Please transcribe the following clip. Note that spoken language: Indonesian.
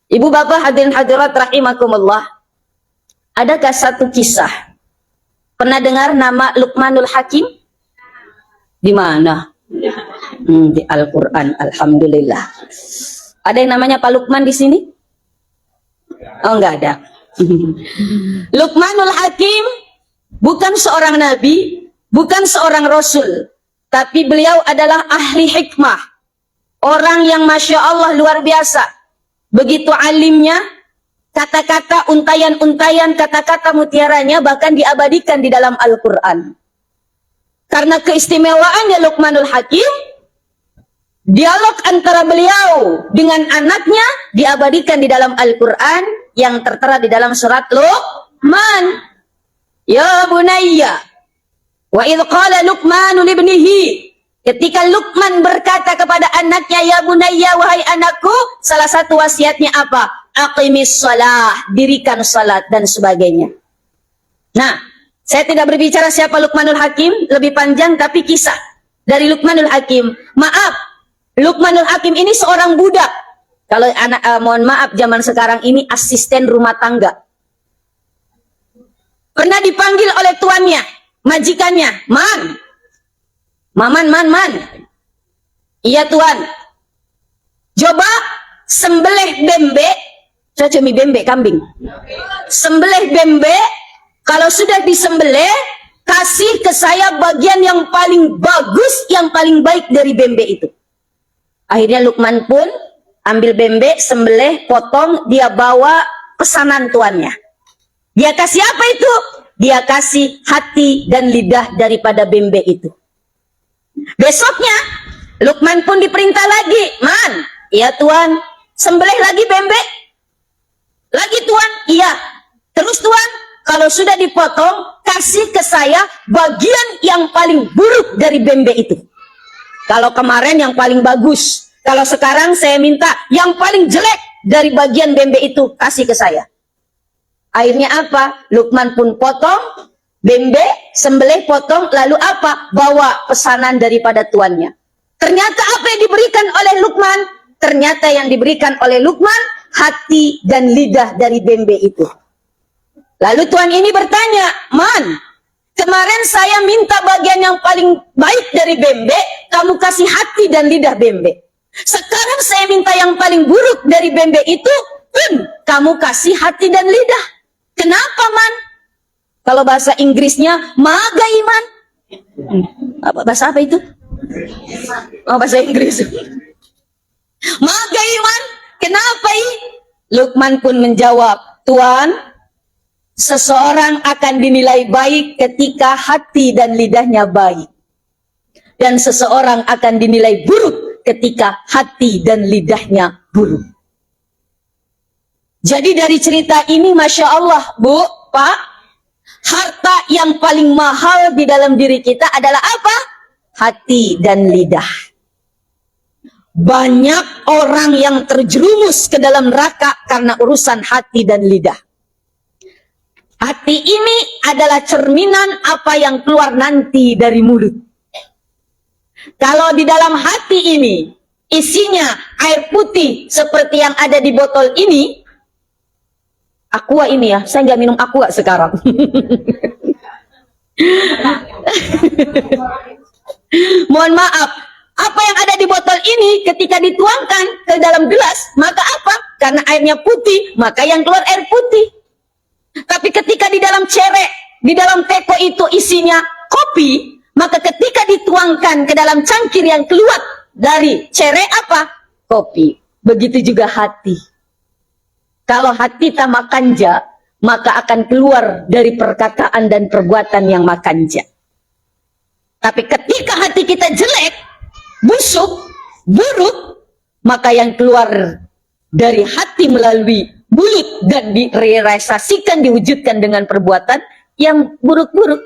Ibu bapak hadirin hadirat rahimakumullah. Adakah satu kisah? Pernah dengar nama Luqmanul Hakim? Di mana? Di Al-Quran. Alhamdulillah. Ada yang namanya Pak Luqman di sini? Oh, enggak ada. Luqmanul Hakim bukan seorang nabi, bukan seorang rasul, tapi beliau adalah ahli hikmah. Orang yang Masya Allah luar biasa. Begitu alimnya, kata-kata untayan-untayan, kata-kata mutiaranya bahkan diabadikan di dalam Al-Quran. Karena keistimewaannya Luqmanul Hakim, dialog antara beliau dengan anaknya diabadikan di dalam Al-Quran yang tertera di dalam surat Luqman. Ya bunayya, wa idh qala Luqmanu libnihi. Ketika Luqman berkata kepada anaknya, ya bunayya, wahai anakku, salah satu wasiatnya apa? Aqimis shalah, dirikan salat dan sebagainya. Nah, saya tidak berbicara siapa Luqmanul Hakim, lebih panjang tapi kisah dari Luqmanul Hakim. Maaf, Luqmanul Hakim ini seorang budak. Kalau anak mohon maaf zaman sekarang ini asisten rumah tangga. Pernah dipanggil oleh tuannya, majikannya, Man. Iya tuan. Coba sembelih bembe. Saya cumi bembe kambing. Sembelih bembe. Kalau sudah disembelih, kasih ke saya bagian yang paling bagus, yang paling baik dari bembe itu. Akhirnya Luqman pun ambil bembe, sembelih, potong, dia bawa pesanan tuannya. Dia kasih apa itu? Dia kasih hati dan lidah daripada bembe itu. Besoknya, Luqman pun diperintah lagi. Man, iya tuan, sembelih lagi bembe. Lagi tuan, iya. Terus tuan, kalau sudah dipotong, kasih ke saya bagian yang paling buruk dari bembe itu. Kalau kemarin yang paling bagus. Kalau sekarang saya minta yang paling jelek dari bagian bembe itu, kasih ke saya. Akhirnya apa? Luqman pun potong bembe, sembelih, potong, lalu apa? Bawa pesanan daripada tuannya. Ternyata apa yang diberikan oleh Luqman? Ternyata yang diberikan oleh Luqman, hati dan lidah dari bembe itu. Lalu tuan ini bertanya, Man, kemarin saya minta bagian yang paling baik dari bembe, kamu kasih hati dan lidah bembe. Sekarang saya minta yang paling buruk dari bembe itu, pun kamu kasih hati dan lidah. Kenapa, Man? Kalau bahasa Inggrisnya, magaiman. Bahasa apa itu? Oh, bahasa Inggris. Magaiman. Kenapa ini? Luqman pun menjawab, Tuan, seseorang akan dinilai baik ketika hati dan lidahnya baik. Dan seseorang akan dinilai buruk ketika hati dan lidahnya buruk. Jadi dari cerita ini, Masya Allah, Bu, Pak, harta yang paling mahal di dalam diri kita adalah apa? Hati dan lidah. Banyak orang yang terjerumus ke dalam neraka karena urusan hati dan lidah. Hati ini adalah cerminan apa yang keluar nanti dari mulut. Kalau di dalam hati ini isinya air putih seperti yang ada di botol ini, Aqua ini ya, saya nggak minum Aqua sekarang. Mohon maaf, apa yang ada di botol ini ketika dituangkan ke dalam gelas, maka apa? Karena airnya putih, maka yang keluar air putih. Tapi ketika di dalam cerek, di dalam teko itu isinya kopi, maka ketika dituangkan ke dalam cangkir yang keluar dari cerek apa? Kopi. Begitu juga hati. Kalau hati tak makanja, maka akan keluar dari perkataan dan perbuatan yang makanja. Tapi ketika hati kita jelek, busuk, buruk, maka yang keluar dari hati melalui mulut dan direalisasikan, diwujudkan dengan perbuatan yang buruk-buruk.